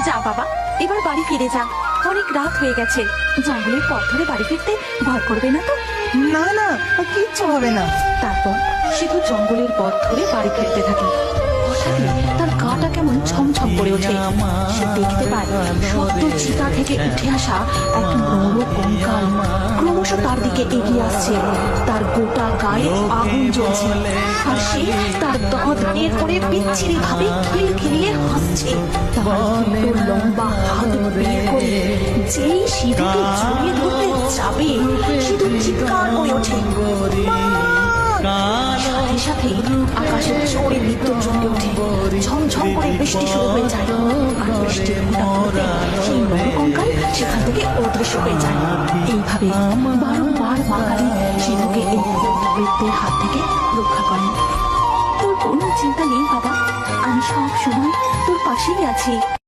যা বাবা, এবার বাড়ি ফিরে যা। অনেক রাত হয়ে গেছে। জঙ্গলের পথ ধরে বাড়ি ফিরতে ভয় করবে না তো? না না, কিচ্ছু হবে না। তারপর সিধু জঙ্গলের পথ ধরে বাড়ি ফিরতে থাকে। হঠাৎই তার গাটা কেমন ছমছম করে ওঠে। সে দেখতে পায় সদ্য চিতা থেকে উঠে আসা এক বড় কঙ্কাল ক্রমশ তার দিকে এগিয়ে আসছে। তার গোটা গায়ে আগুন জ্বলছে, আর সে তার দেহ দাঁড়িয়ে করে বিচ্ছিরি ভাবে খিলখিলিয়ে হাসছে। তার দুটো লম্বা হাত বের করে যেই সিধুকে জড়িয়ে ধরতে যাবে, সিধু চিৎকার করে ওঠে, মা! সাথে সাথে আকাশে জোরে বিদ্যুৎ চমকে ওঠে। ঝমঝম করে বৃষ্টি শুরু হয়ে যায়, আর বৃষ্টির ফোঁটা সেই নরকঙ্কাল সেখান থেকে অদৃশ্য হয়ে যায়। এইভাবে বারংবার মা কালী সিধুকে এই বৃত্তের হাত থেকে রক্ষা করেন। তোর কোনো চিন্তা নেই বাবা, আমি সব সময় তোর পাশেই আছি।